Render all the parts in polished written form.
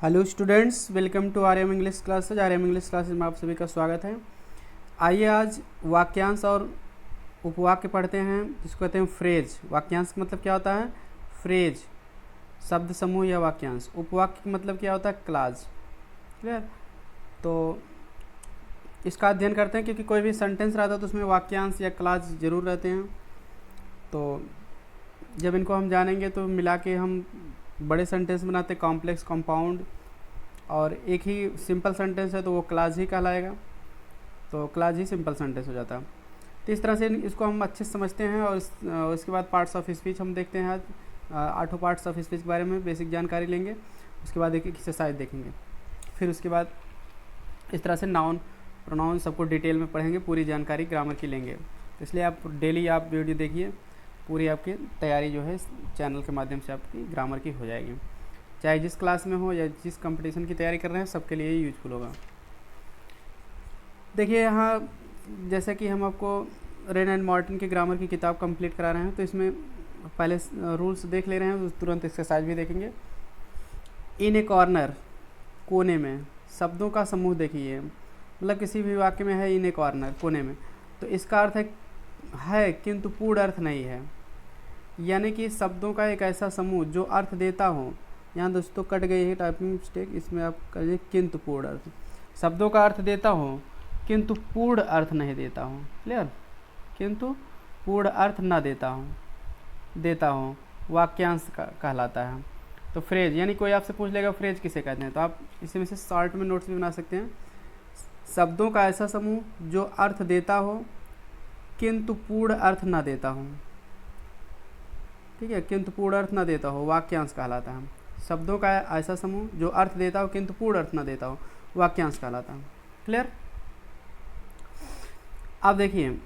Hello students, welcome to R M English classes. R M English classes में आप सभी का स्वागत है। आइए आज वाक्यांश और उपवाक्य पढ़ते हैं, जिसको कहते हैं फ्रेज। वाक्यांश का मतलब क्या होता है? फ्रेज, शब्द समूह या वाक्यांश। उपवाक्य का मतलब क्या होता है? क्लाज। क्लियर? तो इसका अध्ययन करते हैं, क्योंकि कोई भी सेंटेंस रहता है तो उसमें वाक्यांश या क्लाज जरूर रहते हैं। तो जब इनको हम जानेंगे तो मिला के हम बड़े सेंटेंस बनाते, कॉम्प्लेक्स, कंपाउंड, और एक ही सिंपल सेंटेंस है तो वो क्लाज ही कहलाएगा। तो क्लाज ही सिंपल सेंटेंस हो जाता है। तो इस तरह से इसको हम अच्छे से समझते हैं। और इसके बाद पार्ट्स ऑफ स्पीच हम देखते हैं। आज 8 पार्ट्स ऑफ स्पीच के बारे में बेसिक जानकारी लेंगे। उसके बाद एक एक्सरसाइज देखेंगे। फिर उसके बाद इस तरह से नाउन, प्रोनाउन सबको डिटेल में पढ़ेंगे, पूरी जानकारी ग्रामर की लेंगे। तो इसलिए आप डेली आप वीडियो देखिए, पूरी आपकी तैयारी जो है चैनल के माध्यम से आपकी ग्रामर की हो जाएगी। चाहे जिस क्लास में हो या जिस कंपटीशन की तैयारी कर रहे हैं, सबके लिए यूजफुल होगा। देखिए यहाँ जैसे कि हम आपको रेन एंड मॉर्टिन की ग्रामर की किताब कंप्लीट करा रहे हैं, तो इसमें पहले रूल्स देख ले रहे हैं, तुरंत एक्सरसाइज भी देखेंगे। इन ए कॉर्नर, कोने में, शब्दों का समूह देखिए। मतलब किसी भी वाक्य में है इन ए कॉर्नर, कोने में, तो इसका अर्थ है किंतु पूर्ण अर्थ नहीं है। यानी कि शब्दों का एक ऐसा समूह जो अर्थ देता हो। यहाँ दोस्तों कट गई है टाइपिंग मिस्टेक, इसमें आप करिए किंतु पूर्ण अर्थ। शब्दों का अर्थ देता हो किंतु पूर्ण अर्थ नहीं देता हो। क्लियर? किंतु पूर्ण अर्थ न देता हो वाक्यांश कहलाता है। तो फ्रेज, यानी कोई आपसे पूछ लेगा फ्रेज किसे कहते हैं, तो आप इसमें से शॉर्ट में नोट्स भी बना सकते हैं। शब्दों का ऐसा समूह जो अर्थ देता हो किंतु पूर्ण अर्थ न देता हो। ठीक है, किंतु पूर्ण अर्थ न देता हो वाक्यांश कहलाता है। शब्दों का ऐसा समूह जो अर्थ देता हो किंतु पूर्ण अर्थ न देता हो, वाक्यांश कहलाता है। क्लियर? अब देखिए,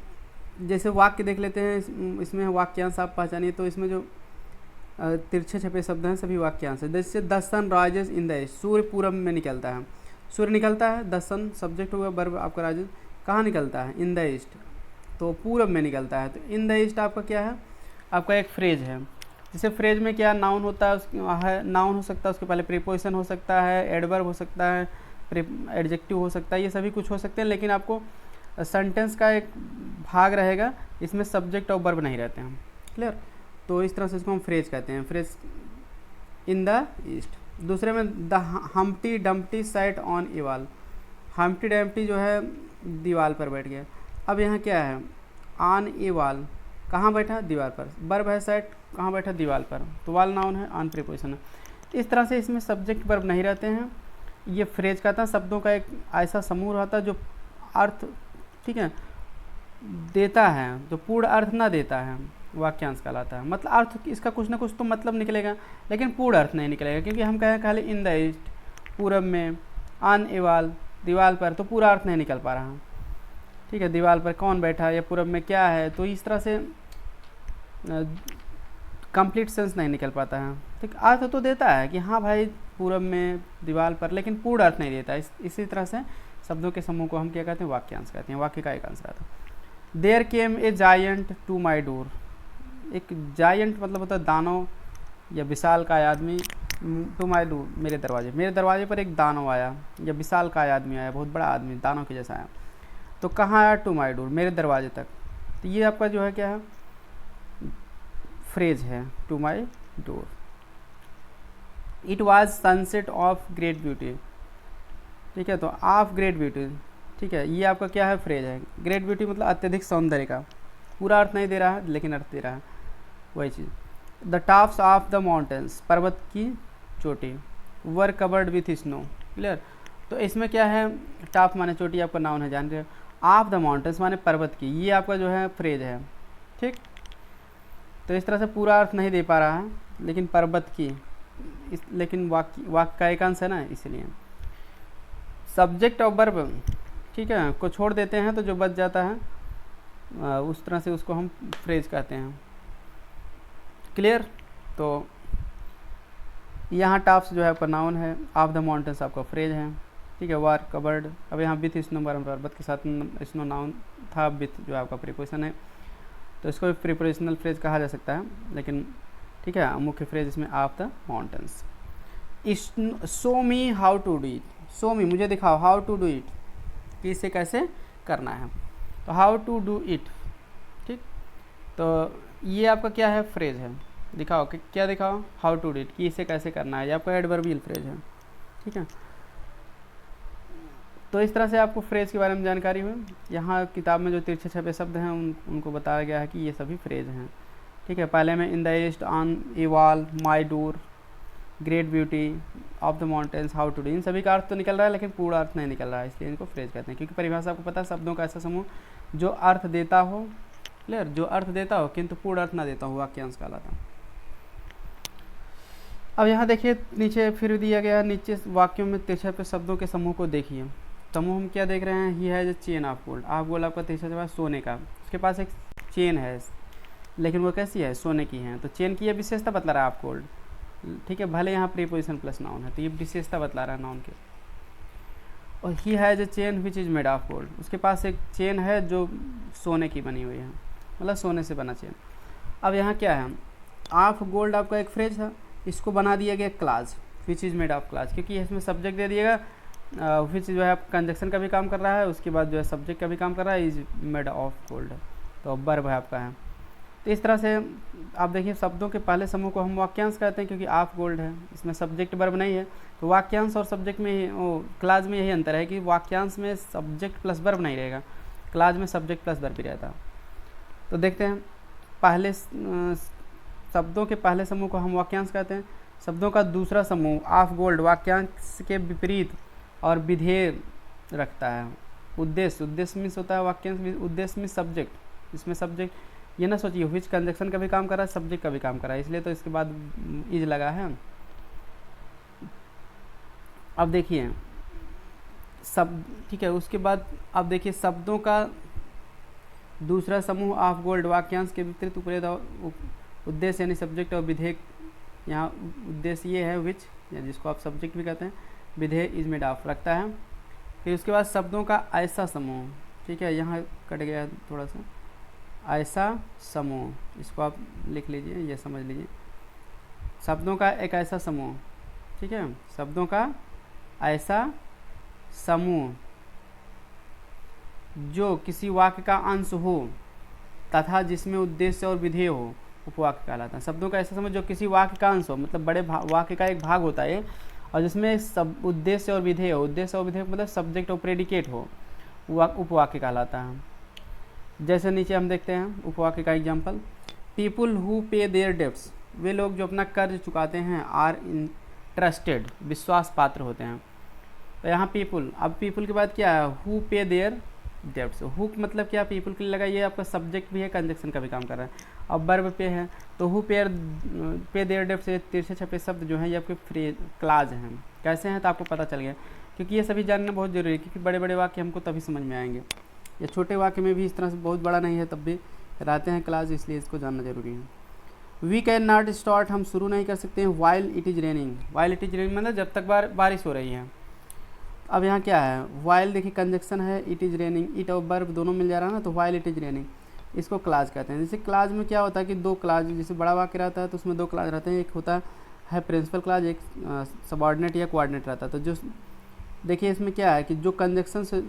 जैसे वाक्य देख लेते हैं, इसमें वाक्यांश आप पहचानिए। तो इसमें जो तिरछे छपे शब्द हैं सभी वाक्यांश है। जैसे the sun rises in the east, सूर्य पूरब में निकलता है। सूर्य निकलता है, द सन सब्जेक्ट हुआ, वर्ब आपका राइजेस कहाँ निकलता है? इन द ईस्ट, तो पूरब में निकलता है। तो इन द ईस्ट आपका क्या है? आपका एक फ्रेज है। जैसे फ्रेज में क्या नाउन होता है, नाउन हो सकता है, उसके पहले प्रीपोजिशन हो सकता है, एडवर्ब हो सकता है, एडजेक्टिव हो सकता है, ये सभी कुछ हो सकते हैं। लेकिन आपको सेंटेंस का एक भाग रहेगा, इसमें सब्जेक्ट और वर्ब नहीं रहते हैं। क्लियर? तो इस तरह से इसको हम फ्रेज कहते हैं, फ्रेज इन द ईस्ट। दूसरे में the Humpty Dumpty sat on a wall. Humpty Dumpty जो है दीवार पर बैठ गया। अब यहाँ क्या है? ऑन ए वॉल, कहाँ बैठा? दीवार पर। वर्ब है सेट, कहाँ बैठा? दीवार पर। तो वाल नाउन है, ऑन प्रीपोजिशन है। इस तरह से इसमें सब्जेक्ट वर्ब नहीं रहते हैं। ये फ्रेज कहता है शब्दों का एक ऐसा समूह रहता है जो अर्थ, ठीक है, देता है, जो पूर्ण अर्थ ना देता है, वाक्यांश कहलाता है। मतलब अर्थ इसका कुछ ना कुछ तो मतलब निकलेगा, लेकिन पूर्ण अर्थ नहीं निकलेगा। क्योंकि हम कहें खाली इन द ईस्ट, पूरब में, ऑन ए वॉल, दीवार पर, तो पूरा अर्थ नहीं निकल पा रहा। ठीक है, दीवार पर कौन बैठा या पूरब में क्या है, तो इस तरह से कंप्लीट सेंस नहीं निकल पाता है। ठीक, अर्थ तो देता है कि हाँ भाई पूरब में, दीवार पर, लेकिन पूर्ण अर्थ नहीं देता। इसी तरह से शब्दों के समूह को हम क्या कहते हैं? वाक्यांश कहते हैं। वाक्य का एक अंश रहता है। There came a giant to my door. एक जायंट मतलब होता है दानव या विशाल काय आदमी। टू माई डोर, मेरे दरवाजे पर एक दानव आया या विशाल काय आदमी आया, बहुत बड़ा आदमी, दानव के जैसा आया। तो कहाँ आया? टू माई डोर, मेरे दरवाजे तक। तो ये आपका जो है क्या है? फ्रेज है, to my door. It was sunset of great beauty. ठीक है, तो ऑफ ग्रेट ब्यूटी, ठीक है, ये आपका क्या है? फ्रेज है। ग्रेट ब्यूटी मतलब अत्यधिक सौंदर्य का। पूरा अर्थ नहीं दे रहा है, लेकिन अर्थ दे रहा है वही चीज़। The tops of the mountains, पर्वत की चोटी। Were covered with snow. Clear? तो इसमें क्या है? टॉप माने चोटी, आपका नाउन है, जान रहे हो। ऑफ द माउंटेन्स माने पर्वत की, ये आपका जो है फ्रेज है। ठीक, तो इस तरह से पूरा अर्थ नहीं दे पा रहा है, लेकिन पर्वत की, लेकिन वाक्य का एक अंश है ना, इसलिए। सब्जेक्ट और वर्ब, ठीक है, को छोड़ देते हैं तो जो बच जाता है उस तरह से उसको हम फ्रेज कहते हैं। क्लियर? तो यहाँ टॉप्स जो है आपका नाउन है, ऑफ द माउंटेन्स आपका फ्रेज है। ठीक है, वार कवर्ड, अब यहाँ विथ स्नो, पर्वत के साथ स्नो नाउन था, विथ जो आपका प्रीपोजिशन है, तो इसको प्रीपोजिशनल फ्रेज कहा जा सकता है। लेकिन ठीक है, मुख्य फ्रेज इसमें ऑफ द माउंटेन्स। इस show me how to do it, show me मुझे दिखाओ, हाउ टू डू इट कि इसे कैसे करना है, तो हाउ टू डू इट, ठीक। तो ये आपका क्या है, फ्रेज है, दिखाओ कि क्या दिखाओ, हाउ टू डू इट कि इसे कैसे करना है, ये आपका एडवर्बियल फ्रेज है, ठीक है। तो इस तरह से आपको फ्रेज के बारे में जानकारी हुई। यहाँ किताब में जो तिरछे छपे शब्द हैं उनको बताया गया है कि ये सभी फ्रेज हैं, ठीक है। पहले में in the east, on a wall, my door, great beauty of the mountains, how to do, इन सभी का अर्थ तो निकल रहा है लेकिन पूरा अर्थ नहीं निकल रहा है, इसलिए इनको फ्रेज कहते हैं। क्योंकि परिभाषा आपको पता है, शब्दों का ऐसा समूह जो अर्थ देता हो, क्लियर, जो अर्थ देता हो किंतु पूर्ण अर्थ ना देता हो, वाक्यांश कहलाता है। अब यहाँ देखिए नीचे फिर दिया गया, नीचे वाक्यों में तिरछे पे शब्दों के समूह को देखिए। समूह हम क्या देख रहे हैं, ये है जो चेन ऑफ गोल्ड, आप गोल्ड आपका तिरछा छपा सोने का, उसके पास एक चेन है लेकिन वो कैसी है, सोने की है, तो चेन की ये विशेषता बतला रहा है आप गोल्ड, ठीक है। भले यहाँ प्रीपोजिशन प्लस नाउन है तो ये विशेषता बतला रहा है नाउन के। और ही है जो chain which is made of gold, उसके पास एक चेन है जो सोने की बनी हुई है, मतलब सोने से बना चेन। अब यहाँ क्या है, ऑफ गोल्ड आपका एक फ्रेज है, इसको बना दिया गया clause, which is made of clause, क्योंकि इसमें सब्जेक्ट दे दिएगा, विच जो है कंजक्शन का भी काम कर रहा है, उसके बाद जो है सब्जेक्ट का भी काम कर रहा है, इज मेड ऑफ गोल्ड, तो वर्ब है आपका है। तो इस तरह से आप देखिए शब्दों के पहले समूह को हम वाक्यांश कहते हैं, क्योंकि ऑफ गोल्ड है, इसमें सब्जेक्ट वर्ब नहीं है, तो वाक्यांश और सब्जेक्ट में क्लाज में यही अंतर है कि वाक्यांश में सब्जेक्ट प्लस वर्ब नहीं रहेगा, क्लाज में सब्जेक्ट प्लस वर्ब ही रहता। तो देखते हैं, पहले शब्दों के पहले समूह को हम वाक्यांश कहते हैं। शब्दों का दूसरा समूह ऑफ गोल्ड वाक्यांश के विपरीत और विधेय रखता है। उद्देश्य, उद्देश्य मीन्स होता है वाक्यांश, उद्देश्य मीन्स सब्जेक्ट, इसमें सब्जेक्ट ये ना सोचिए विच कंजक्शन का भी काम कर रहा है, सब्जेक्ट का भी काम कर रहा है, इसलिए तो इसके बाद इज लगा है। अब देखिए सब, ठीक है, उसके बाद अब देखिए शब्दों का दूसरा समूह ऑफ गोल्ड वाक्यांश के विपरीत उद्देश्य यानी सब्जेक्ट और विधेय, यहाँ उद्देश्य ये है विच, या जिसको आप सब्जेक्ट भी कहते हैं, विधेय इज मेड ऑफ रखता है। फिर उसके बाद शब्दों का ऐसा समूह, ठीक है, यहाँ कट गया थोड़ा सा, ऐसा समूह, इसको आप लिख लीजिए, ये समझ लीजिए, शब्दों का एक ऐसा समूह, ठीक है, शब्दों का ऐसा समूह जो किसी वाक्य का अंश हो तथा जिसमें उद्देश्य और विधेय हो, उपवाक्य कहलाता है। शब्दों का ऐसा समूह जो किसी वाक्य का अंश हो, मतलब बड़े वाक्य का एक भाग होता है, और जिसमें सब उद्देश्य और विधेय हो, उद्देश्य और विधेय मतलब सब्जेक्ट और प्रेडिकेट हो, उपवाक्य कहलाता है। जैसे नीचे हम देखते हैं उपवाक्य का example, people who pay their debts, वे लोग जो अपना कर्ज चुकाते हैं, आर इंटरेस्टेड, विश्वास पात्र होते हैं। तो यहाँ पीपुल, अब पीपुल के बाद क्या है, who pay their debts, who मतलब क्या, पीपुल के लिए लगा, ये आपका सब्जेक्ट भी है, कंजक्शन का भी काम कर रहा है। अब वर्ब पे है, तो हु पे देयर डेब्ट्स, ये तिरछे छपे शब्द जो हैं ये आपके फ्रेज क्लाज हैं। कैसे हैं तो आपको पता चल गया, क्योंकि ये सभी जानना बहुत जरूरी है, क्योंकि बड़े बड़े वाक्य हमको तभी समझ में आएंगे, या छोटे वाक्य में भी इस तरह से बहुत बड़ा नहीं है तब भी रहते हैं क्लास, इसलिए इसको जानना जरूरी है। वी कैन नॉट स्टार्ट, हम शुरू नहीं कर सकते हैं, while it is raining, while it is raining मतलब जब तक बारिश हो रही है। अब यहाँ क्या है, वाइल देखिए कंजक्शन है, इट इज़ रेनिंग, इट और वर्ब दोनों मिल जा रहा है ना, तो वाइल इट इज़ रेनिंग, इसको क्लाज कहते हैं। जैसे क्लाज में क्या होता है कि दो क्लाज, जैसे बड़ा वाक्य रहता है तो उसमें दो क्लाज रहते हैं, एक होता है प्रिंसिपल क्लाज, एक सबऑर्डिनेट या कोऑर्डिनेट रहता है। तो जो देखिए इसमें क्या है कि जो कंजक्शन से,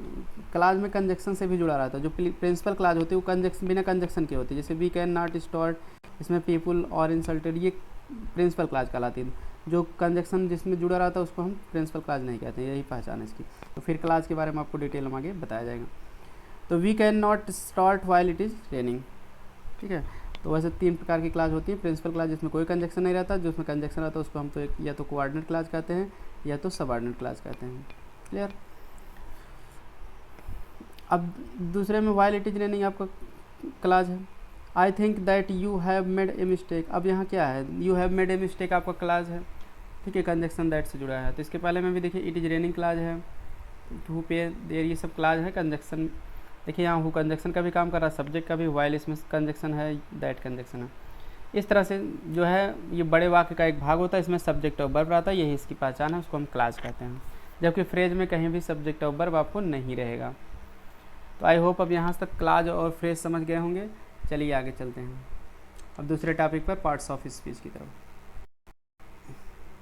क्लाज में कंजक्शन से भी जुड़ा रहता है, जो प्रिंसिपल क्लाज होती है वो कंजक्शन बिना कंजक्शन की होती है, जैसे वी कैन नॉट स्टार्ट, इसमें पीपुल और इंसल्टेड, ये प्रिंसिपल क्लाज कहलाती है। जो कंजक्शन जिसमें जुड़ा रहता है उसको हम प्रिंसिपल क्लाज नहीं कहते, यही पहचान है इसकी। तो फिर क्लाज के बारे में आपको डिटेल में आगे बताया जाएगा। तो we can not start while it is raining, ठीक है। तो वैसे तीन प्रकार की क्लाज होती है, प्रिंसिपल क्लाज जिसमें कोई कंजक्शन नहीं रहता, जो उसमें कंजक्शन रहता है उसको हम तो या तो कोऑर्डिनेट क्लाज कहते हैं या तो सबऑर्डिनेट क्लाज कहते हैं, क्लियर। अब दूसरे में वाइल इट इज रेनिंग आपका क्लाज है। I think that you have made a mistake, अब यहाँ क्या है, you have made a mistake आपका क्लाज है, ठीक है, कंजक्शन दैट से जुड़ा है। तो इसके पहले में भी देखिए इट इज रेनिंग क्लाज है, हु पे देयर, ये सब क्लाज है, कंजक्शन देखिए यहाँ हु कंजक्शन का भी काम कर रहा है, सब्जेक्ट का भी, वाइल इसमें कंजक्शन है, दैट कंजक्शन है। इस तरह से जो है ये बड़े वाक्य का एक भाग होता है, इसमें सब्जेक्ट और वर्ब रहता है, यही इसकी पहचान है, उसको हम क्लाज कहते हैं। जबकि फ्रेज में कहीं भी सब्जेक्ट और वर्ब आपको नहीं रहेगा। तो आई होप अब यहाँ तक क्लाज और फ्रेज समझ गए होंगे। चलिए आगे चलते हैं अब दूसरे टॉपिक पर, पार्ट्स ऑफ स्पीच की तरफ।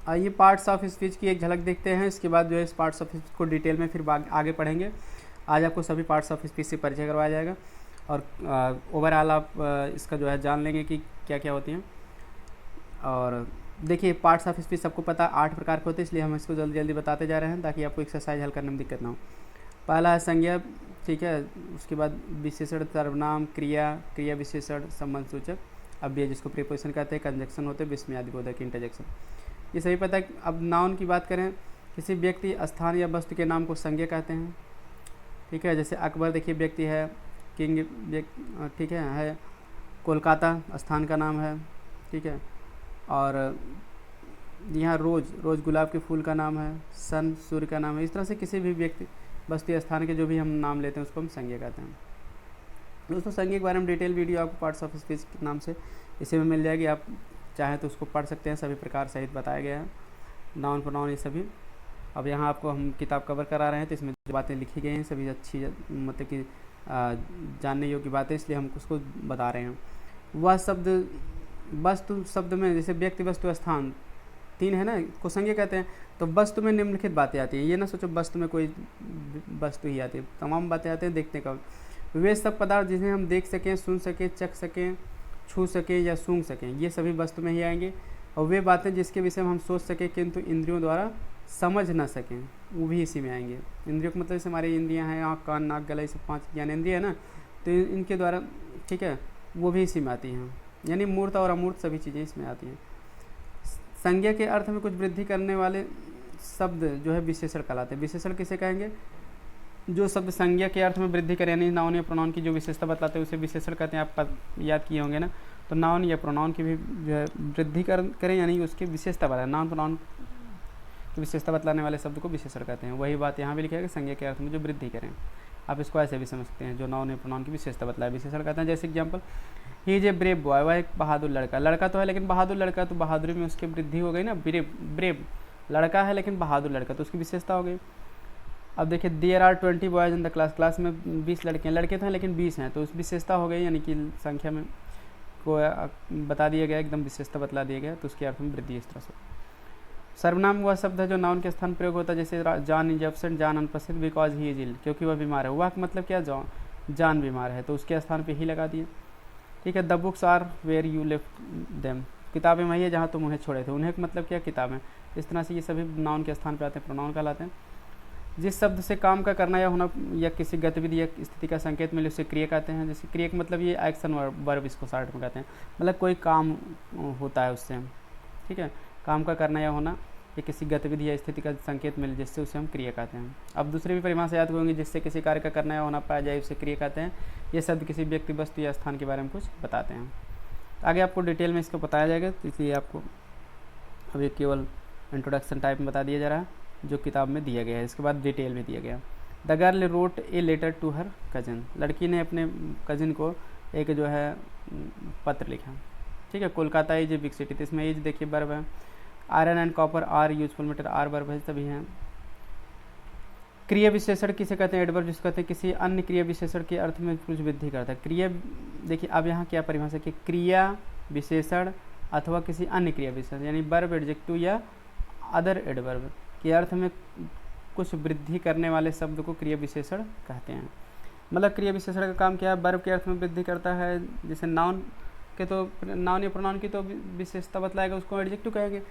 आइए पार्ट्स ऑफ स्पीच की एक झलक देखते हैं, इसके बाद जो है इस पार्ट्स ऑफ स्पीच को डिटेल में फिर आगे पढ़ेंगे। आज आपको सभी पार्ट्स ऑफ स्पीच से परिचय करवाया जाएगा और ओवरऑल आप इसका जो है जान लेंगे कि क्या क्या होती हैं। और देखिए पार्ट्स ऑफ स्पीच सबको पता 8 प्रकार के होते हैं, इसलिए हम इसको जल्दी जल्दी बताते जा रहे हैं ताकि आपको एक्सरसाइज हल करने में दिक्कत ना हो। पहला है संज्ञा, ठीक है। उसके बाद विशेषण, सर्वनाम, क्रिया, क्रिया विशेषण, संबंध सूचक, अव्यय जिसको प्रीपोजिशन कहते हैं, कंजक्शन होते हैं, विस्मयादि बोधक, इंटरजेक्शन, ये सभी पता है। अब नाउन की बात करें, किसी व्यक्ति, स्थान या वस्तु के नाम को संज्ञा कहते हैं, ठीक है। जैसे अकबर देखिए व्यक्ति है, किंग ठीक है कोलकाता स्थान का नाम है, ठीक है। और यहाँ रोज़ गुलाब के फूल का नाम है, सन सूर्य का नाम है। इस तरह से किसी भी व्यक्ति, वस्तु या स्थान के जो भी हम नाम लेते हैं उसको हम संज्ञा कहते हैं। दोस्तों संज्ञा के बारे में डिटेल वीडियो आपको पार्ट्स ऑफ स्पीच के नाम से इसी में मिल जाएगी, आप चाहें तो उसको पढ़ सकते हैं, सभी प्रकार सहित बताया गया है, नाउन प्रोनाउन ये सभी। अब यहाँ आपको हम किताब कवर करा रहे हैं तो इसमें जो बातें लिखी गई हैं सभी अच्छी, मतलब कि जानने योग्य बातें, इसलिए हम उसको बता रहे हैं। वह शब्द, वस्तु शब्द में जैसे व्यक्ति, वस्तु, स्थान 3 है ना, को संज्ञा कहते हैं। तो वस्तु में निम्नलिखित बातें आती हैं, ये ना सोचो वस्तु में कोई वस्तु ही आती है, तमाम बातें आती हैं देखने का। वे सब पदार्थ जिन्हें हम देख सकें, सुन सकें, चख सकें, छू सकें या सूंघ सकें, ये सभी वस्तु में ही आएंगे। और वे बातें जिसके विषय में हम सोच सकें किंतु इंद्रियों द्वारा समझ ना सकें, वो भी इसी में आएंगे। इंद्रियों का मतलब जैसे हमारी इंद्रियां हैं, आँख, कान, नाक, गला, ये सब 5 ज्ञानेंद्रिय है ना, तो इनके द्वारा, ठीक है, वो भी इसी में आती हैं। यानी मूर्त और अमूर्त सभी चीज़ें इसमें आती हैं। संज्ञा के अर्थ में कुछ वृद्धि करने वाले शब्द जो है विशेषण कहलाते हैं। विशेषण किसे कहेंगे? जो शब्द संज्ञा के अर्थ में वृद्धि करें, यानी नाउन या प्रोनाउन की जो विशेषता बतलाते हैं उसे विशेषण कहते हैं। आप याद किए होंगे ना, तो नाउन या प्रोनाउन की भी जो है वृद्धि करें, यानी उसकी विशेषता बताएं, नाउन प्रोनाउन की विशेषता बतलाने वाले शब्द को विशेषण कहते हैं। वही बात यहाँ भी लिखा है कि संज्ञा के अर्थ में जो वृद्धि करें, आप इसको ऐसे भी समझ सकते हैं, जो नाउन या प्रोनाउन की विशेषता बतलाए विशेषण कहते हैं। जैसे example, he is a brave boy, वह एक बहादुर लड़का, लड़का तो है लेकिन बहादुर लड़का, तो बहादुरी में उसकी वृद्धि हो गई ना, ब्रेव लड़का है लेकिन बहादुर लड़का, तो उसकी विशेषता हो गई। अब देखिए, there are 20 boys in the class में 20 लड़के हैं, लड़के तो हैं लेकिन 20 हैं, तो उस विशेषता हो गई, यानी कि संख्या में को बता दिया गया, एकदम विशेषता बतला दिया गया, तो उसके अर्थ में वृद्धि इस तरह से। सर्वनाम वह शब्द है जो नाउन के स्थान प्रयोग होता है, जैसे जॉन इज एब्सेंट, जॉन अनुपस्थित, बिकॉज ही इज इल, क्योंकि वह बीमार है। वह मतलब क्या, जॉन बीमार है, तो उसके स्थान पे ही लगा दिए, ठीक है। The books are where you left them, किताबें वही है जहाँ तुम उन्हें छोड़े थे, उन्हें मतलब क्या, किताबें। इस तरह से ये सभी नाउन के स्थान पर आते हैं, प्रोनाउन कहलाते हैं। जिस शब्द से काम का करना या होना या किसी गतिविधि या स्थिति का संकेत मिले उसे क्रिया कहते हैं। जैसे क्रिया का मतलब ये एक्शन वर्ब, इसको शॉर्ट में कहते हैं, मतलब कोई काम होता है उससे, ठीक है, काम का करना या होना या किसी गतिविधि या स्थिति का संकेत मिले जिससे उसे हम क्रिया कहते हैं। अब दूसरी भी परिभाषा याद होंगी, जिससे किसी कार्य का करना या होना पाया जाए उसे क्रिया कहते हैं। ये शब्द किसी व्यक्ति, वस्तु या स्थान के बारे में कुछ बताते हैं। आगे आपको डिटेल में इसको बताया जाएगा, तो इसलिए आपको अभी केवल इंट्रोडक्शन टाइप में बता दिया जा रहा है जो किताब में दिया गया है। इसके बाद डिटेल में दिया गया। The girl wrote a letter to her cousin, लड़की ने अपने कज़न को एक जो है पत्र लिखा, ठीक है। Kolkata is a big city, तो इसमें इज देखिए वर्ब है। Iron and copper are useful metal, are verb है, सभी हैं। क्रिया विशेषण किसे कहते हैं? एडवर्ब जिसको कहते हैं किसी अन्य क्रिया विशेषण के अर्थ में कुछ वृद्धि करता है। क्रिया, देखिए अब यहाँ क्या परिभाषा की, क्रिया विशेषण अथवा किसी अन्य क्रिया विशेषण, यानी वर्ब, एडजेक्टिव या अदर एडवर्ब के अर्थ में कुछ वृद्धि करने वाले शब्द को क्रिया विशेषण कहते हैं। मतलब क्रिया विशेषण का काम क्या है? वर्ब के अर्थ में वृद्धि करता है। जैसे नाउन के तो, नाउन या प्रोनाउन की तो विशेषता बतलाएगा, उसको एडजेक्टिव कहेंगे,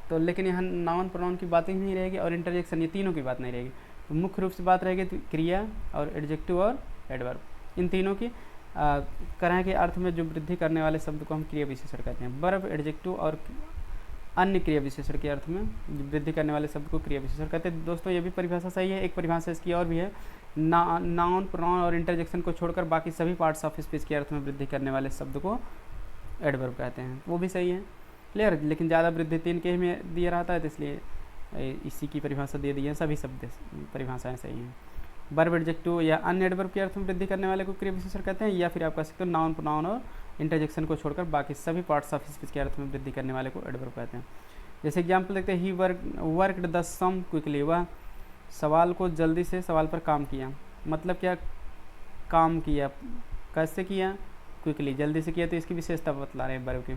तो लेकिन यहाँ नाउन प्रोनाउन की बात ही नहीं रहेगी और इंटरजेक्शन, ये तीनों की बात नहीं रहेगी। तो मुख्य रूप से बात रहेगी तो क्रिया और एडजेक्टिव और एडवर्ब, इन तीनों की तरह के अर्थ में जो वृद्धि करने वाले शब्द को हम क्रिया विशेषण कहते हैं। वर्ब, एडजेक्टिव और अन्य क्रिया विशेषण के अर्थ में वृद्धि करने वाले शब्द को क्रिया विशेषण कहते हैं। दोस्तों ये भी परिभाषा सही है। एक परिभाषा इसकी और भी है, नाउन, प्रोनाउन और इंटरजेक्शन को छोड़कर बाकी सभी पार्ट्स ऑफ स्पीच के अर्थ में वृद्धि करने वाले शब्द को एडवर्ब कहते हैं, वो भी सही है, क्लियर। लेकिन ज़्यादा वृद्धि 3 के ही में दिया रहता है, तो इसलिए इसी की परिभाषा दे दी है, सभी शब्द परिभाषाएँ सही हैं। वर्ब, एडजेक्टिव या अन्य एडवर्ब के अर्थ में वृद्धि करने वाले को क्रिया विशेषण कहते हैं, या फिर आप कह सकते हो नाउन, प्रोनाउन और इंटरजेक्शन को छोड़कर बाकी सभी पार्ट्स ऑफ स्पीच के अर्थ में वृद्धि करने वाले को एडवर्ब कहते हैं। जैसे एग्जाम्पल देखते हैं, he worked the sum quickly, वह सवाल को जल्दी से, सवाल पर काम किया। मतलब क्या, काम किया, कैसे किया, क्विकली, जल्दी से किया, तो इसकी विशेषता बतला रहे हैं वर्ब की।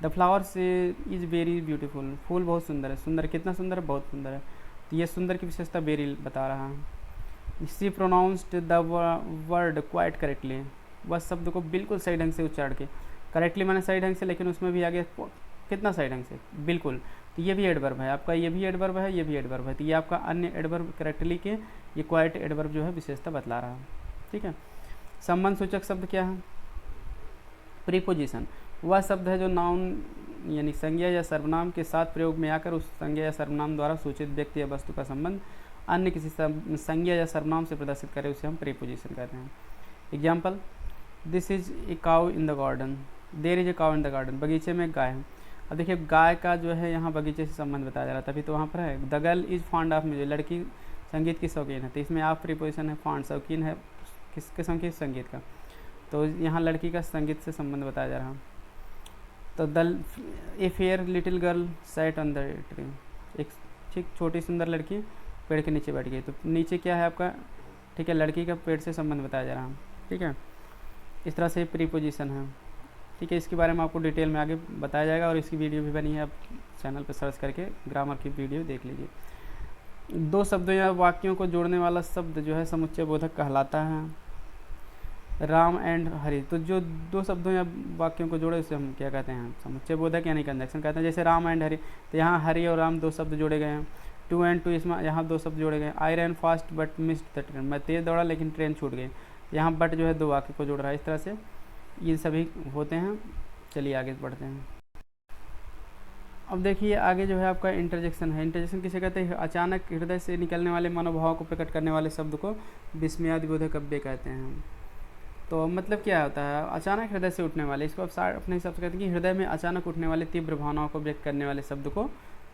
The flowers is very beautiful, फूल बहुत सुंदर है। सुंदर कितना सुंदर है, बहुत सुंदर है। तो ये सुंदर की विशेषता वेरी बता रहा है। She pronounced the word quite correctly, वह शब्द को बिल्कुल सही ढंग से उच्चारण के। करेक्टली मैंने सही ढंग से, लेकिन उसमें भी आगे कितना सही ढंग से, बिल्कुल। तो ये भी एडवर्ब है आपका, ये भी एडवर्ब है, ये भी एडवर्ब है। तो ये आपका अन्य एडवर्ब करेक्टली के, ये क्वाइट एडवर्ब जो है विशेषता बतला रहा है। ठीक है। संबंध सूचक शब्द क्या है? प्रीपोजिशन वह शब्द है जो नाउन यानी संज्ञा या सर्वनाम के साथ प्रयोग में आकर उस संज्ञा या सर्वनाम द्वारा सूचित व्यक्ति या वस्तु का संबंध अन्य किसी संज्ञा या सर्वनाम से प्रदर्शित करे, उसे हम प्रीपोजिशन कहते हैं। Example, this is a cow in the garden, there is a cow in the garden, बगीचे में एक गाय है। अब देखिए गाय का जो है यहाँ बगीचे से संबंध बताया जा रहा था, तभी तो वहाँ पर है। The girl is fond of music, लड़की संगीत की शौकीन है। तो इसमें आप प्रीपोजिशन है फॉन्ड, शौकीन है किस किस्म के संगीत का, तो यहाँ लड़की का संगीत से संबंध बताया जा रहा है। तो the a fair little girl sat on the tree, एक छोटी सुंदर लड़की पेड़ के नीचे बैठ गई। तो नीचे क्या है आपका, ठीक है, लड़की का पेड़ से संबंध बताया जा रहा है। ठीक है, इस तरह से प्रीपोजिशन है। ठीक है, इसके बारे में आपको डिटेल में आगे बताया जाएगा और इसकी वीडियो भी बनी है, आप चैनल पर सर्च करके ग्रामर की वीडियो देख लीजिए। दो शब्दों या वाक्यों को जोड़ने वाला शब्द जो है समुच्चय बोधक कहलाता है। राम एंड हरि, तो जो दो शब्दों या वाक्यों को जोड़े उसे हम क्या कहते हैं, समुच्चय बोधक यानी कंजक्शन कहते हैं। जैसे राम एंड हरि, तो यहाँ हरि और राम दो शब्द जोड़े गए हैं। टू एंड टू, इसमें यहाँ दो शब्द जोड़े गए। I ran fast but missed the train, मैं तेज़ दौड़ा लेकिन ट्रेन छूट गई। यहाँ बट जो है दो वाक्य को जोड़ रहा है। इस तरह से ये सभी होते हैं। चलिए आगे बढ़ते हैं। अब देखिए आगे जो है आपका इंटरजेक्शन है। इंटरजेक्शन किसे कहते हैं? अचानक हृदय से निकलने वाले मनोभाव को प्रकट करने वाले शब्द को विस्मयादिबोधक अव्यय कहते हैं। तो मतलब क्या होता है, अचानक हृदय से उठने वाले, इसको आप अपने हिसाब से कहते हैं कि हृदय में अचानक उठने वाले तीव्र भावनाओं को व्यक्त करने वाले शब्द को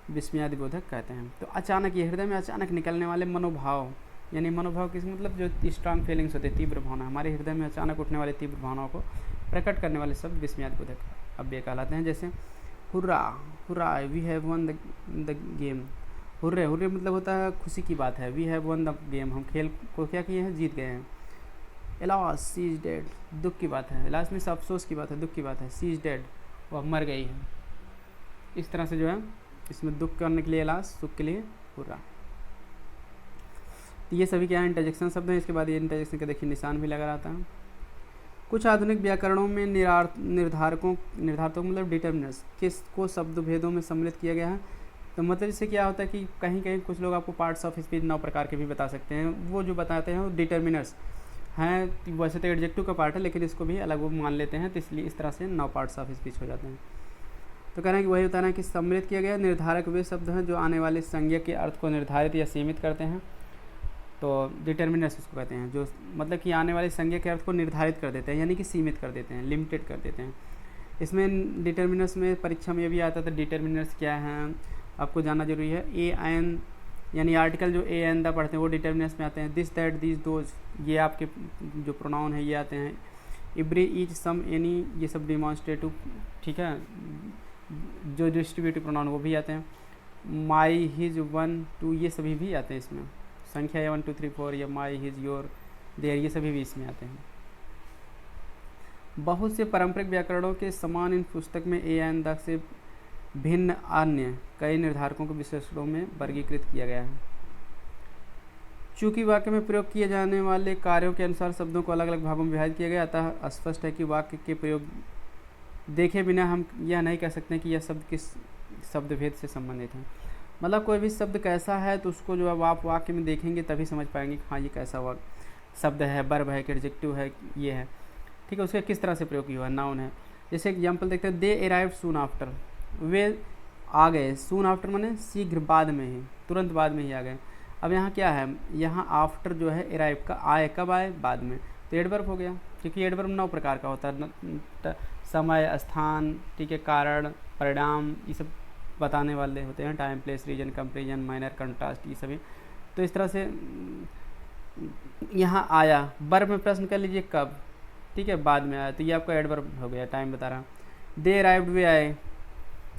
विस्मयादिबोधक कहते हैं। तो अचानक, ये हृदय में अचानक निकलने वाले मनोभाव, यानी मनोभाव किस मतलब जो स्ट्रांग फीलिंग्स होते हैं, तीव्र भावना, हमारे हृदय में अचानक उठने वाले तीव्र भावनाओं को प्रकट करने वाले शब्द विस्मयादिबोधक अव्यय कहलाते हैं। जैसे hurrah, hurrah, we have won the game. Hurray, hurray मतलब होता है खुशी की बात है। We have won the game, हम खेल को क्या किए हैं, जीत गए हैं। एलास, सी इज डेड, दुख की बात है। एलास में अफसोस की बात है, दुख की बात है। सी इज डेड, वह मर गई है। इस तरह से जो है इसमें दुख करने के लिए एलास, सुख के लिए हुर्रा। तो ये सभी क्या है, इंटरजेक्शन शब्द हैं। इसके बाद ये इंटरजेक्शन का देखिए निशान भी लगा रहता है। कुछ आधुनिक व्याकरणों में निर्धारकों मतलब डिटर्मिनर्स किस को शब्द भेदों में सम्मिलित किया गया है। तो मतलब इससे क्या होता है कि कहीं कहीं कुछ लोग आपको पार्ट्स ऑफ स्पीच 9 प्रकार के भी बता सकते हैं। वो जो बताते हैं वो डिटर्मिनर्स हैं। वैसे तो एडजेक्टिव का पार्ट है, लेकिन इसको भी अलग वो मान लेते हैं। तो इसलिए इस तरह से 9 पार्ट्स ऑफ स्पीच हो जाते हैं। तो कह रहे हैं कि वही बताना है कि सम्मिलित किया गया निर्धारक वे शब्द हैं जो आने वाले संज्ञा के अर्थ को निर्धारित या सीमित करते हैं। तो डिटर्मिनर्स इसको कहते हैं, जो मतलब कि आने वाले संज्ञा के अर्थ को निर्धारित कर देते हैं, यानी कि सीमित कर देते हैं, लिमिटेड कर देते हैं। इसमें डिटर्मिनर्स में परीक्षा में भी आता था। डिटर्मिनर्स क्या हैं आपको जानना जरूरी है। ए एन यानी आर्टिकल जो ए एन दा पढ़ते हैं वो डिटर्मिनर्स में आते हैं। दिस दैट दिस दोज, ये आपके जो प्रोनाउन है ये आते हैं। एवरी ईच सम एनी, ये सब डिमॉन्स्ट्रेटिव, ठीक है, जो डिस्ट्रीब्यूटिव प्रोनाउन वो भी आते हैं। माई, हिज, वन, टू, ये सभी भी आते हैं इसमें। संख्या 1 2 3 4 या माई, हिज, योर, देयर, ये सभी भी इसमें आते हैं। बहुत से पारंपरिक व्याकरणों के समान इन पुस्तक में ए एन द से भिन्न अन्य कई निर्धारकों को विशेषणों में वर्गीकृत किया गया है। चूंकि वाक्य में प्रयोग किए जाने वाले कार्यों के अनुसार शब्दों को अलग अलग भागों में विभाजित किया गया, अतः स्पष्ट है कि वाक्य के प्रयोग देखे बिना हम यह नहीं कह सकते कि यह शब्द किस शब्द भेद से संबंधित है। मतलब कोई भी शब्द कैसा है तो उसको जो है आप वाक्य में देखेंगे तभी समझ पाएंगे कि हाँ ये कैसा शब्द है, वर्ब है, एडजेक्टिव है, ये है, ठीक है, उसका किस तरह से प्रयोग किया हुआ है, नाउन है। जैसे एग्जाम्पल देखते हैं, दे अराइव्ड सून आफ्टर, वे आ गए। सून आफ्टर माने शीघ्र, बाद में ही, तुरंत बाद में ही आ गए। अब यहाँ क्या है, यहाँ आफ्टर जो है अराइव का, आए कब आए, बाद में, तो एडवर्ब हो गया। क्योंकि एडवर्ब 9 प्रकार का होता है, समय, स्थान, ठीक है, कारण, परिणाम, ये सब बताने वाले होते हैं। Time, place, reason, comparison, manner, contrast, ये सभी। तो इस तरह से यहाँ आया, वर्ब में प्रश्न कर लीजिए कब, ठीक है, बाद में आया, तो ये आपका एडवर्ब हो गया, टाइम बता रहा। दे अराइव्ड, वे आए।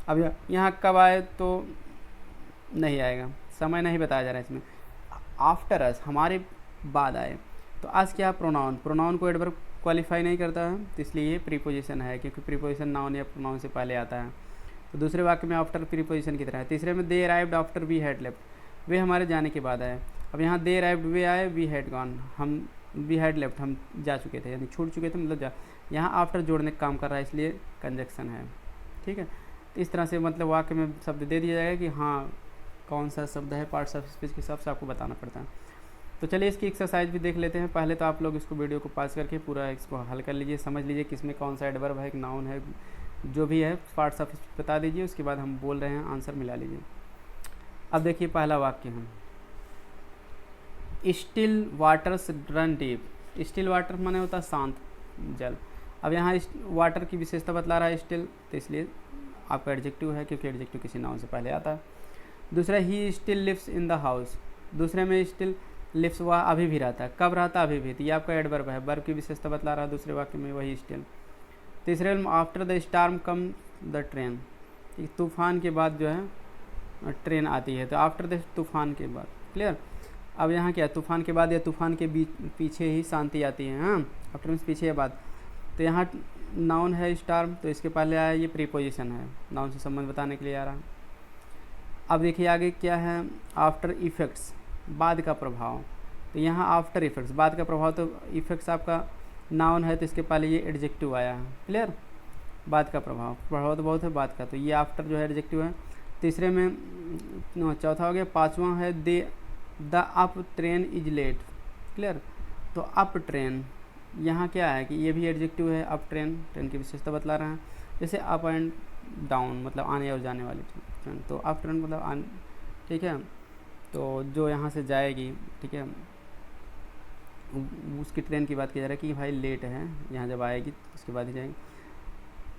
अब यहाँ कब आए तो नहीं आएगा, समय नहीं बताया जा रहा है इसमें। आफ्टर अस, हमारे बाद आए। तो अस क्या, प्रोनाउन, प्रोनाउन को एडवर्ब क्वालिफाई नहीं करता है, तो इसलिए ये प्रीपोजिशन है, क्योंकि प्रीपोजिशन नाउन या प्रोनाउन से पहले आता है। तो दूसरे वाक्य में आफ्टर प्रीपोजिशन की तरह है। तीसरे में they arrived after we had left, वे हमारे जाने के बाद आए। अब यहाँ दे अराइव्ड वे आए, वी हैड गॉन, हम वी हैड लेफ्ट हम जा चुके थे, यानी छूट चुके थे, मतलब जा। यहाँ आफ्टर जोड़ने का काम कर रहा है, इसलिए कंजक्शन है। ठीक है, तो इस तरह से मतलब वाक्य में शब्द दे दिया जाएगा कि हाँ कौन सा शब्द है, पार्ट्स ऑफ स्पीच के हिसाब से आपको बताना पड़ता है। तो चलिए इसकी एक्सरसाइज भी देख लेते हैं। पहले तो आप लोग इसको वीडियो को पास करके पूरा इसको हल कर लीजिए, समझ लीजिए किसमें कौन सा एडवर्ब है, नाउन है, जो भी है पार्ट्स ऑफ स्पीच बता दीजिए। उसके बाद हम बोल रहे हैं आंसर मिला लीजिए। अब देखिए पहला वाक्य है, still waters run deep. Still water माने होता है शांत जल। अब यहाँ वाटर की विशेषता बतला रहा है स्टिल, तो इसलिए आपका एडजेक्टिव है, क्योंकि एडजेक्टिव किसी नाउन से पहले आता है। दूसरा he still lives in the house, दूसरे में स्टिल लिव्स, वह अभी भी रहता है, कब रहता है, अभी भी, तो ये आपका एडवर्ब है, वर्ब की विशेषता बतला रहा है दूसरे वाक्य में, वही स्टिल। तीसरे में after the storm come the train, तूफान के बाद जो है ट्रेन आती है, तो आफ्टर द तूफान के बाद, क्लियर। अब यहाँ क्या है, तूफान के बाद या तूफान के बीच पीछे ही शांति आती है, हाँ, आफ्टर मीन्स पीछे या बाद। तो यहाँ नाउन है स्टार्म, तो इसके पहले आया, ये प्रीपोजिशन है, नाउन से संबंध बताने के लिए आ रहा है। अब देखिए आगे क्या है, आफ्टर इफेक्ट्स, बाद का प्रभाव। तो यहाँ आफ्टर इफेक्ट्स, बाद का प्रभाव, तो इफेक्ट्स आपका नाउन है, तो इसके पहले ये एडजेक्टिव आया है, क्लियर। बाद का प्रभाव, प्रभाव तो बहुत है बाद का, तो ये आफ्टर जो है एडजेक्टिव है। तीसरे में चौथा हो गया। पांचवा है the up train is late, clear. तो अप ट्रेन यहाँ क्या है कि ये भी एडजेक्टिव है, अप ट्रेन, ट्रेन की विशेषता बतला रहा है। जैसे अप एंड डाउन मतलब आने और जाने वाली ट्रेन, तो अप ट्रेन मतलब आन, ठीक है, तो जो यहाँ से जाएगी, ठीक है, उसकी ट्रेन की बात की जा रही है कि भाई लेट है, यहाँ जब आएगी उसके बाद ही जाएगी।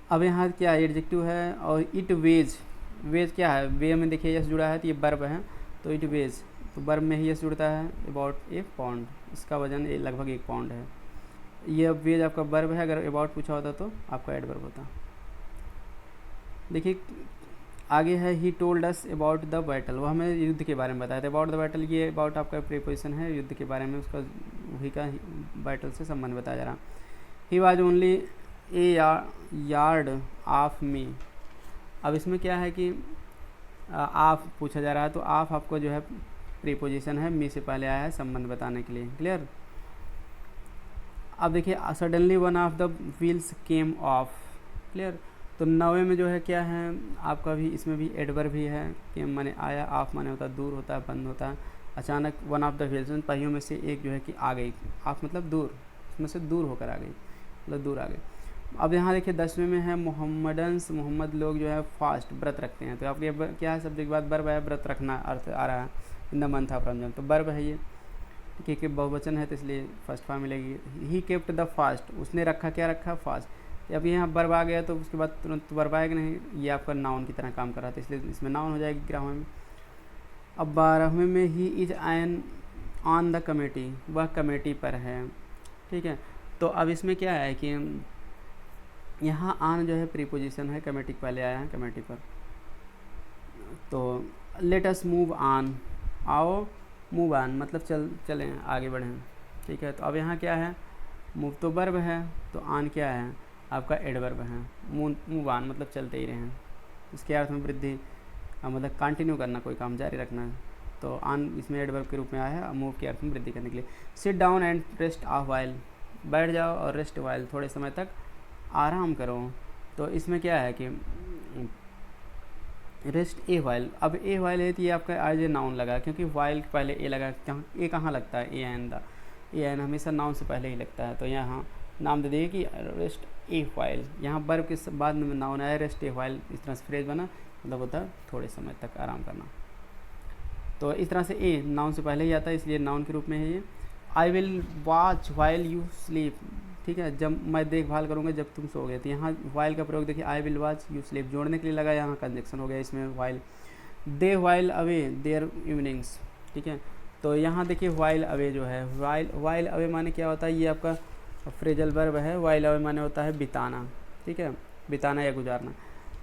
अब यहाँ क्या है, एडजेक्टिव है। और इट वेज, वेज क्या है, वे में देखिए यस जुड़ा है, तो ये वर्ब है, तो इट वेज, तो वर्ब में ही यस जुड़ता है। अबाउट ए पाउंड, इसका वजन लगभग 1 पाउंड है। ये वेज आपका वर्ब है, अगर अबाउट पूछा होता तो आपका एडवर्ब होता। देखिए आगे है, he told us about the battle, वो हमें युद्ध के बारे में बताया था। अबाउट द बैटल, ये अबाउट आपका प्रीपोजिशन है, युद्ध के बारे में, उसका वही का बैटल से संबंध बताया जा रहा। He was only A yard of me. अब इसमें क्या है कि आप पूछा जा रहा है, तो आप आपको जो है प्रीपोजिशन है, मी से पहले आया है संबंध बताने के लिए, क्लियर। अब देखिए suddenly one of the wheels came of, clear. तो 9वें में जो है क्या है आपका भी, इसमें भी एडवर्ब भी है, केम माने आया, ऑफ माने होता है दूर होता है, बंद होता है। अचानक वन ऑफ द व्हील्स, पहियों में से एक जो है कि आ गई, ऑफ मतलब दूर, उसमें से दूर होकर आ गई, मतलब दूर आ गई। अब यहाँ देखिए 10वें में है मोहम्मदन्स, मोहम्मद लोग जो है फास्ट व्रत रखते हैं। तो आप ये क्या है, सब्जेक्ट के बाद वर्ब है, व्रत रखना अर्थ आ रहा है, in the month of Ramzan, तो वर्ब है ये, क्योंकि बहुवचन है तो इसलिए फर्स्ट फॉर्म मिलेगी। ही केप्ट द फास्ट, उसने रखा, क्या रखा, फास्ट। अब यहाँ वर्ब आ गया तो उसके बाद तुरंत वर्ब आएगा नहीं, ये आपका नाउन की तरह काम कर रहा था, इसलिए इसमें नाउन हो जाएगी 11वें में। अब 12वें में he is an on the committee, वह कमेटी पर है, ठीक है। तो अब इसमें क्या है कि यहाँ आन जो है प्रीपोजिशन है, कमेटी पहले आया है, कमेटी पर। तो लेट अस मूव ऑन, आओ मूव ऑन मतलब चलें आगे बढ़ें, ठीक है। तो अब यहाँ क्या है, मूव तो वर्ब है, तो ऑन क्या है आपका एडवर्ब है, मूव ऑन मतलब चलते ही रहें, इसके अर्थ में वृद्धि, मतलब कंटिन्यू करना, कोई काम जारी रखना है। तो ऑन इसमें एडवर्ब के रूप में आया है, मूव के अर्थ में वृद्धि करने के लिए। Sit down and rest a while, बैठ जाओ और रेस्ट व्हाइल, थोड़े समय तक आराम करो। तो इसमें क्या है कि रेस्ट ए व्हाइल, अब ए व्हाइल है तो ये आपका आज नाउन लगा, क्योंकि व्हाइल पहले ए लगा, ए कहाँ लगता है, A N the, A N हमेशा नाउन से पहले ही लगता है। तो यहाँ नाम दे दिए कि रेस्ट ए व्हाइल, यहाँ वर्ब के बाद में नाउन आया, रेस्ट ए व्हाइल, इस तरह से फ्रेज बना, मतलब होता है थोड़े समय तक आराम करना। तो इस तरह से ए नाउन से पहले ही आता है, इसलिए नाउन के रूप में है ये। आई will watch while you sleep, ठीक है, जब मैं देखभाल करूँगा जब तुम सो गए। तो यहाँ व्हाइल का प्रयोग देखिए, I will watch you sleep जोड़ने के लिए लगा, यहाँ कंजक्शन हो गया इसमें while. They while away their evenings, ठीक है। तो यहाँ देखिए व्हाइल अवे जो है, व्हाइल अवे माने क्या होता है, ये आपका फ्रेजल वर्ब है। व्हाइल अवे माने होता है बिताना, ठीक है, बिताना या गुजारना।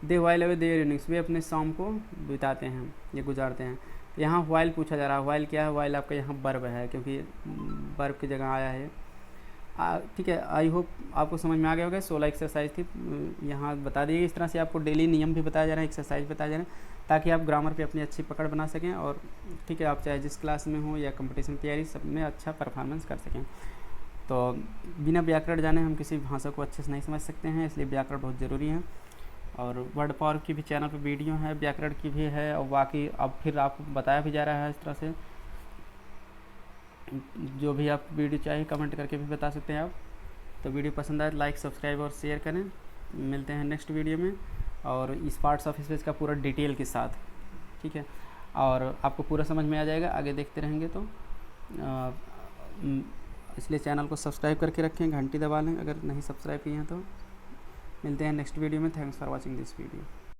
दे व्हाइल अवे देयर इवनिंग्स, वे अपने शाम को बिताते हैं, ये गुजारते हैं। तो यहाँ व्हाइल पूछा जा रहा है, व्हाइल क्या है, व्हाइल आपका यहाँ वर्ब है, क्योंकि वर्ब की जगह आया है। ठीक है, आई होप आपको समझ में आ गया होगा। 16 एक्सरसाइज थी, यहाँ बता दी गई। इस तरह से आपको डेली नियम भी बताया जा रहा है, एक्सरसाइज बताया जा रहा है, ताकि आप ग्रामर पे अपनी अच्छी पकड़ बना सकें और ठीक है, आप चाहे जिस क्लास में हो या कंपटीशन तैयारी, सब में अच्छा परफॉर्मेंस कर सकें। तो बिना व्याकरण जाने हम किसी भाषा को अच्छे से नहीं समझ सकते हैं, इसलिए व्याकरण बहुत ज़रूरी है। और वर्ड पावर की भी चैनल पर वीडियो है, व्याकरण की भी है, और बाकी अब फिर आपको बताया भी जा रहा है इस तरह से। जो भी आप वीडियो चाहिए कमेंट करके भी बता सकते हैं आप। तो वीडियो पसंद आए तो लाइक, सब्सक्राइब और शेयर करें। मिलते हैं नेक्स्ट वीडियो में, और इस पार्ट्स ऑफ स्पीच का पूरा डिटेल के साथ, ठीक है। और आपको पूरा समझ में आ जाएगा, आगे देखते रहेंगे तो इसलिए चैनल को सब्सक्राइब करके रखें, घंटी दबा लें अगर नहीं सब्सक्राइब किए हैं तो। मिलते हैं नेक्स्ट वीडियो में। Thanks for watching this video.